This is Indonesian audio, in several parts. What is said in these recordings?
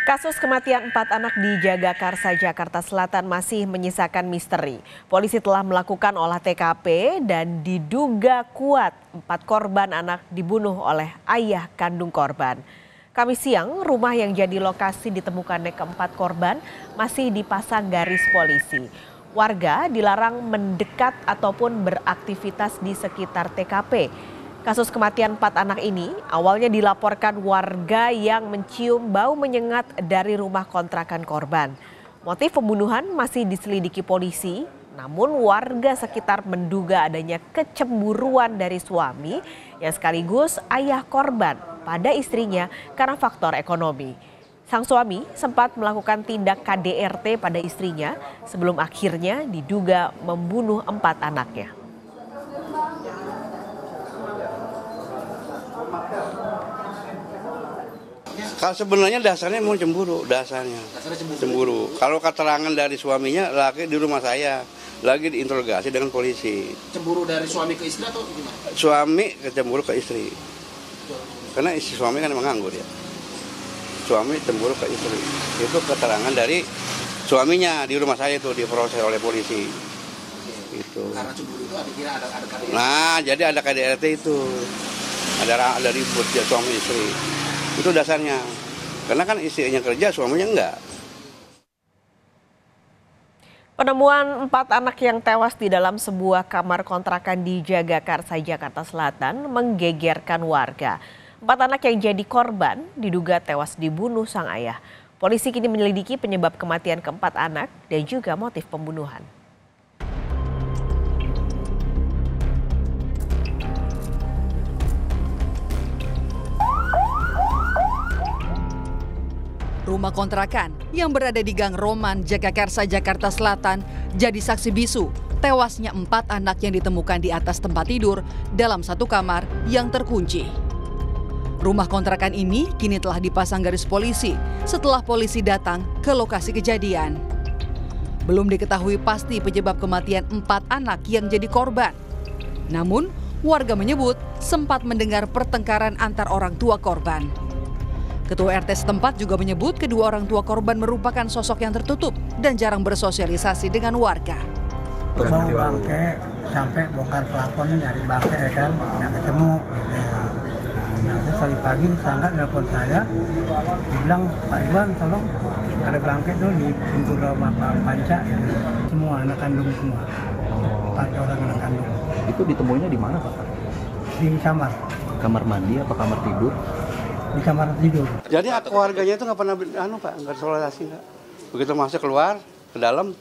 Kasus kematian 4 anak di Jagakarsa, Jakarta Selatan masih menyisakan misteri. Polisi telah melakukan olah TKP dan diduga kuat 4 korban anak dibunuh oleh ayah kandung korban. Kamis siang, rumah yang jadi lokasi ditemukannya keempat korban masih dipasang garis polisi. Warga dilarang mendekat ataupun beraktivitas di sekitar TKP. Kasus kematian 4 anak ini awalnya dilaporkan warga yang mencium bau menyengat dari rumah kontrakan korban. Motif pembunuhan masih diselidiki polisi, namun warga sekitar menduga adanya kecemburuan dari suami yang sekaligus ayah korban pada istrinya karena faktor ekonomi. Sang suami sempat melakukan tindak KDRT pada istrinya sebelum akhirnya diduga membunuh 4 anaknya. Kalau sebenarnya dasarnya mau cemburu, cemburu. Kalau keterangan dari suaminya, laki di rumah saya, lagi diinterogasi dengan polisi. Cemburu dari suami ke istri atau gimana? Suami cemburu ke istri, karena istri suami kan emang nganggur ya. Suami cemburu ke istri, itu keterangan dari suaminya di rumah saya itu diproses oleh polisi. Itu. Karena cemburu itu ada KDRT. Nah, jadi ada KDRT itu, ada ribut ya suami istri. Itu dasarnya, karena kan istrinya kerja, suaminya enggak. Penemuan 4 anak yang tewas di dalam sebuah kamar kontrakan di Jagakarsa, Jakarta Selatan menggegerkan warga. 4 anak yang jadi korban diduga tewas dibunuh sang ayah. Polisi kini menyelidiki penyebab kematian keempat anak dan juga motif pembunuhan. Rumah kontrakan yang berada di Gang Roman, Jagakarsa, Jakarta Selatan jadi saksi bisu tewasnya 4 anak yang ditemukan di atas tempat tidur dalam satu kamar yang terkunci. Rumah kontrakan ini kini telah dipasang garis polisi setelah polisi datang ke lokasi kejadian. Belum diketahui pasti penyebab kematian 4 anak yang jadi korban. Namun, warga menyebut sempat mendengar pertengkaran antar orang tua korban. Ketua RT setempat juga menyebut kedua orang tua korban merupakan sosok yang tertutup dan jarang bersosialisasi dengan warga. Mau bangke sampai bongkar plafon nyari bangke ya kan, nggak ketemu. Nah, terus tadi pagi tetangga telepon saya, dibilang Pak Iwan tolong ada bangke tuh di pintu rumah Pak Panca, semua anak kandung semua, 4 orang anak kandung. Itu ditemuinya di mana Pak? Di kamar. Kamar mandi apa kamar tidur? Di kamar tidur. Jadi keluarganya itu nggak pernah Pak, nggak toleransi nggak. Begitu masuk keluar ke dalam,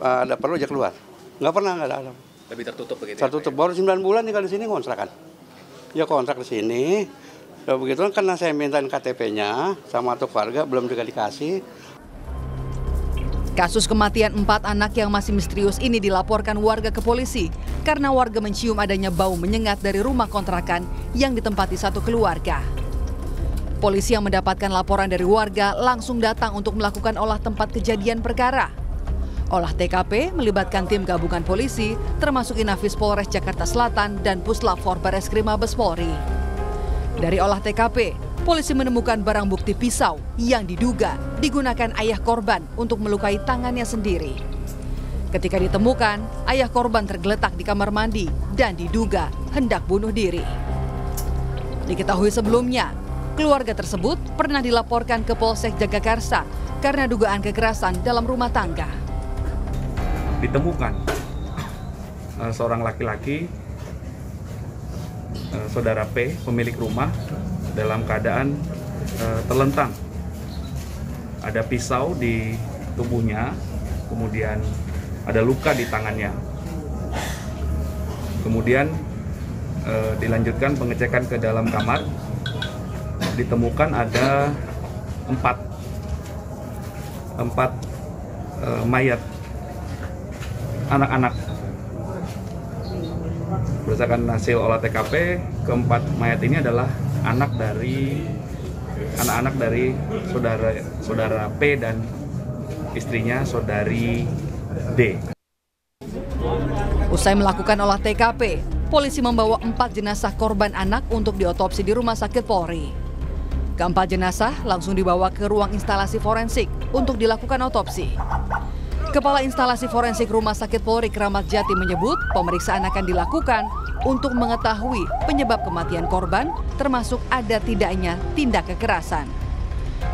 ada perlu aja keluar. Nggak pernah, nggak ada. Lebih tertutup begitu. Tertutup, baru 9 bulan tinggal di sini kontrakan. Ya kontrak di sini. Ya begitu kan karena saya mintain KTP-nya sama tuh keluarga belum juga dikasih. Kasus kematian 4 anak yang masih misterius ini dilaporkan warga ke polisi karena warga mencium adanya bau menyengat dari rumah kontrakan yang ditempati satu keluarga. Polisi yang mendapatkan laporan dari warga langsung datang untuk melakukan olah tempat kejadian perkara. Olah TKP melibatkan tim gabungan polisi termasuk Inafis Polres Jakarta Selatan dan Puslap-4 Bareskrim Mabes Polri. Dari olah TKP, polisi menemukan barang bukti pisau yang diduga digunakan ayah korban untuk melukai tangannya sendiri. Ketika ditemukan, ayah korban tergeletak di kamar mandi dan diduga hendak bunuh diri. Diketahui sebelumnya, keluarga tersebut pernah dilaporkan ke Polsek Jagakarsa karena dugaan kekerasan dalam rumah tangga. Ditemukan seorang laki-laki, saudara P, pemilik rumah, dalam keadaan terlentang. Ada pisau di tubuhnya, kemudian ada luka di tangannya. Kemudian dilanjutkan pengecekan ke dalam kamar. Ditemukan ada 4 mayat anak-anak. Berdasarkan hasil olah TKP, keempat mayat ini adalah anak-anak dari saudara P dan istrinya saudari D. Usai melakukan olah TKP, polisi membawa 4 jenazah korban anak untuk diotopsi di Rumah Sakit Polri. Keempat jenazah langsung dibawa ke ruang instalasi forensik untuk dilakukan otopsi. Kepala Instalasi Forensik Rumah Sakit Polri Kramat Jati menyebut pemeriksaan akan dilakukan untuk mengetahui penyebab kematian korban, termasuk ada tidaknya tindak kekerasan.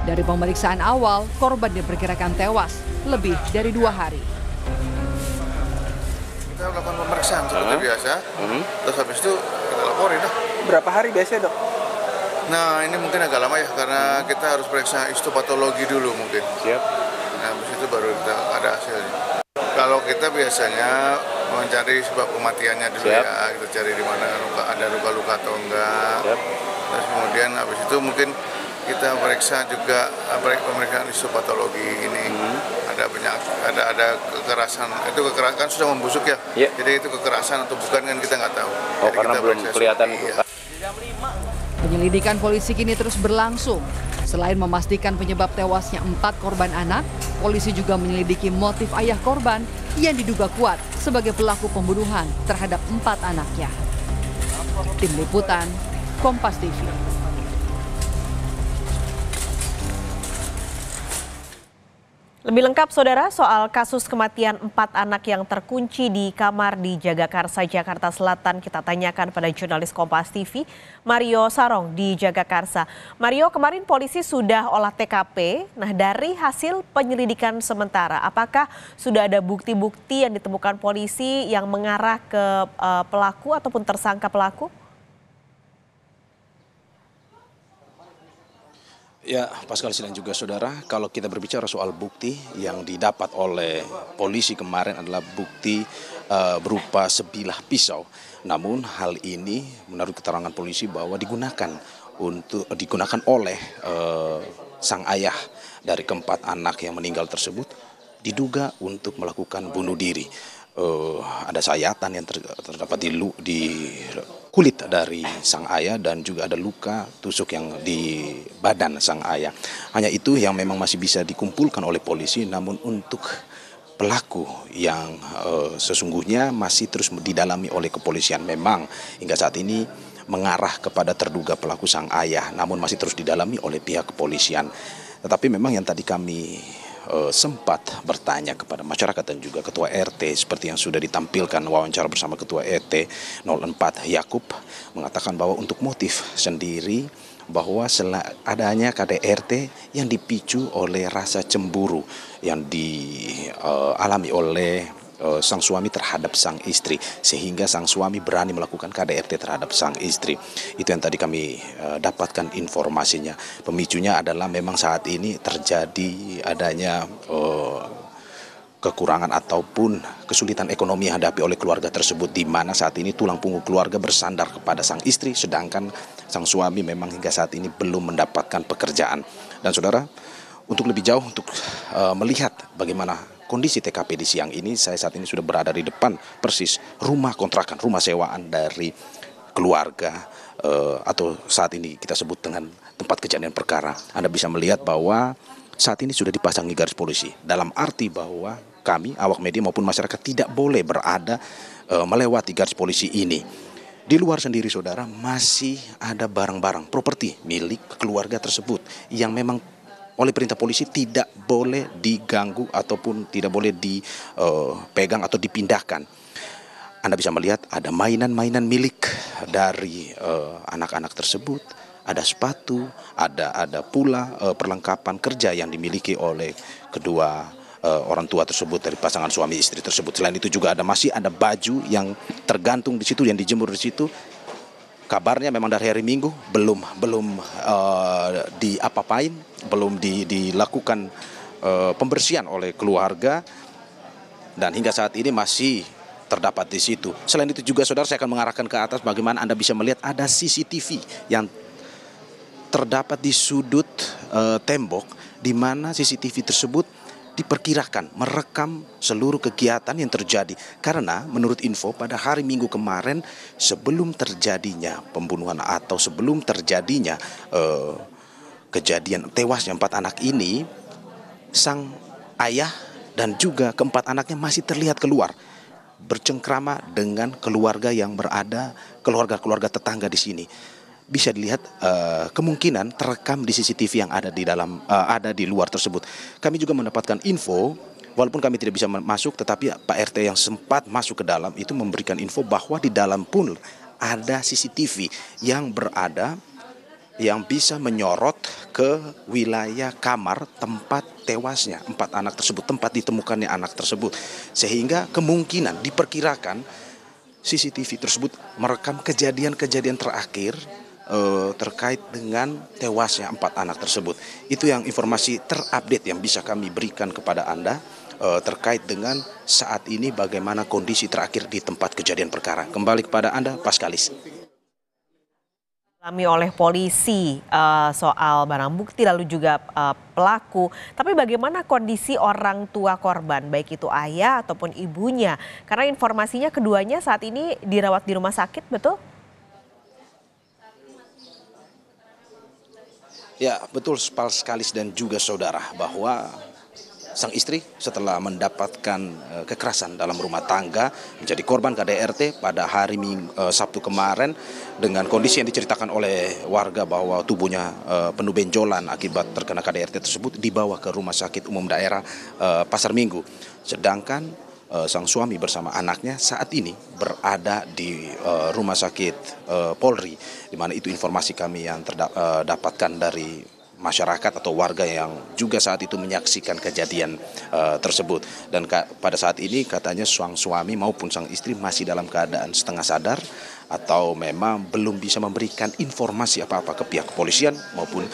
Dari pemeriksaan awal, korban diperkirakan tewas lebih dari 2 hari. Kita melakukan pemeriksaan seperti biasa, terus habis itu kita laporin dah. Berapa hari biasanya, Dok? Nah ini mungkin agak lama ya, karena kita harus periksa histopatologi dulu mungkin. Siap. Nah habis itu baru kita ada hasilnya. Kalau kita biasanya mencari sebab kematiannya dulu. Siap. Ya, kita cari di mana ada luka-luka atau enggak. Siap. Terus kemudian habis itu mungkin kita periksa juga pemeriksaan histopatologi ini. Ada penyakit, ada kekerasan. Itu kekerasan kan sudah membusuk ya. Jadi itu kekerasan atau bukan kan kita nggak tahu. Oh, jadi karena belum kelihatan. Iya. Penyelidikan polisi kini terus berlangsung. Selain memastikan penyebab tewasnya 4 korban anak, polisi juga menyelidiki motif ayah korban yang diduga kuat sebagai pelaku pembunuhan terhadap 4 anaknya. Tim Liputan, Kompas TV. Lebih lengkap, Saudara, soal kasus kematian 4 anak yang terkunci di kamar di Jagakarsa, Jakarta Selatan, kita tanyakan pada jurnalis Kompas TV, Mario Sarong di Jagakarsa. Mario, kemarin polisi sudah olah TKP. Nah, dari hasil penyelidikan sementara, apakah sudah ada bukti-bukti yang ditemukan polisi yang mengarah ke pelaku ataupun tersangka pelaku? Ya, Pascal dan juga saudara, kalau kita berbicara soal bukti yang didapat oleh polisi kemarin adalah bukti berupa sebilah pisau. Namun hal ini menurut keterangan polisi bahwa digunakan oleh sang ayah dari keempat anak yang meninggal tersebut, diduga untuk melakukan bunuh diri. Ada sayatan yang terdapat di kulit dari sang ayah dan juga ada luka tusuk yang di badan sang ayah. Hanya itu yang memang masih bisa dikumpulkan oleh polisi, namun untuk pelaku yang sesungguhnya masih terus didalami oleh kepolisian. Memang hingga saat ini mengarah kepada terduga pelaku sang ayah, namun masih terus didalami oleh pihak kepolisian. Tetapi memang yang tadi kami sempat bertanya kepada masyarakat dan juga Ketua RT seperti yang sudah ditampilkan wawancara bersama Ketua RT 04 Yakub, mengatakan bahwa untuk motif sendiri bahwa adanya KDRT yang dipicu oleh rasa cemburu yang dialami oleh sang suami terhadap sang istri, sehingga sang suami berani melakukan KDRT terhadap sang istri. Itu yang tadi kami dapatkan informasinya. Pemicunya adalah memang saat ini terjadi adanya kekurangan ataupun kesulitan ekonomi yang dihadapi oleh keluarga tersebut, di mana saat ini tulang punggung keluarga bersandar kepada sang istri, sedangkan sang suami memang hingga saat ini belum mendapatkan pekerjaan. Dan saudara, untuk lebih jauh untuk melihat bagaimana kondisi TKP di siang ini, saya saat ini sudah berada di depan persis rumah kontrakan, rumah sewaan dari keluarga atau saat ini kita sebut dengan tempat kejadian perkara. Anda bisa melihat bahwa saat ini sudah dipasangi garis polisi, dalam arti bahwa kami, awak media maupun masyarakat tidak boleh berada melewati garis polisi ini. Di luar sendiri saudara, masih ada barang-barang properti milik keluarga tersebut yang memang oleh perintah polisi tidak boleh diganggu ataupun tidak boleh dipegang atau dipindahkan. Anda bisa melihat ada mainan-mainan milik dari anak-anak tersebut, ada sepatu, ada pula perlengkapan kerja yang dimiliki oleh kedua orang tua tersebut dari pasangan suami istri tersebut. Selain itu juga masih ada baju yang tergantung di situ, yang dijemur di situ. Kabarnya memang dari hari Minggu belum diapa-apain, belum dilakukan pembersihan oleh keluarga, dan hingga saat ini masih terdapat di situ. Selain itu juga saudara, saya akan mengarahkan ke atas bagaimana Anda bisa melihat ada CCTV yang terdapat di sudut tembok, di mana CCTV tersebut diperkirakan merekam seluruh kegiatan yang terjadi. Karena menurut info pada hari Minggu kemarin, sebelum terjadinya pembunuhan atau sebelum terjadinya kejadian tewasnya 4 anak ini, sang ayah dan juga keempat anaknya masih terlihat keluar bercengkrama dengan keluarga yang berada, keluarga-keluarga tetangga di sini. bisa dilihat kemungkinan terekam di CCTV yang ada di luar tersebut. Kami juga mendapatkan info, walaupun kami tidak bisa masuk, tetapi Pak RT yang sempat masuk ke dalam itu memberikan info bahwa di dalam pun ada CCTV yang berada, yang bisa menyorot ke wilayah kamar tempat tewasnya 4 anak tersebut, tempat ditemukannya anak tersebut. Sehingga kemungkinan diperkirakan CCTV tersebut merekam kejadian-kejadian terakhir terkait dengan tewasnya 4 anak tersebut. Itu yang informasi terupdate yang bisa kami berikan kepada Anda terkait dengan saat ini bagaimana kondisi terakhir di tempat kejadian perkara. Kembali kepada Anda, Paskalis. Oleh polisi soal barang bukti lalu juga pelaku. Tapi bagaimana kondisi orang tua korban, baik itu ayah ataupun ibunya? Karena informasinya keduanya saat ini dirawat di rumah sakit, betul? Ya, betul sekali dan juga saudara, bahwa sang istri setelah mendapatkan kekerasan dalam rumah tangga menjadi korban KDRT pada hari Sabtu kemarin dengan kondisi yang diceritakan oleh warga bahwa tubuhnya penuh benjolan akibat terkena KDRT tersebut, dibawa ke Rumah Sakit Umum Daerah Pasar Minggu. Sedangkan sang suami bersama anaknya saat ini berada di Rumah Sakit Polri, di mana itu informasi kami yang dapatkan dari masyarakat atau warga yang juga saat itu menyaksikan kejadian tersebut. Dan pada saat ini katanya sang suami maupun sang istri masih dalam keadaan setengah sadar atau memang belum bisa memberikan informasi apa-apa ke pihak kepolisian maupun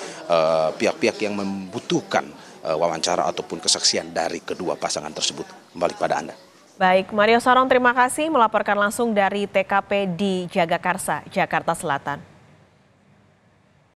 pihak-pihak yang membutuhkan wawancara ataupun kesaksian dari kedua pasangan tersebut. Kembali pada Anda. Baik, Mario Sarong terima kasih melaporkan langsung dari TKP di Jagakarsa, Jakarta Selatan.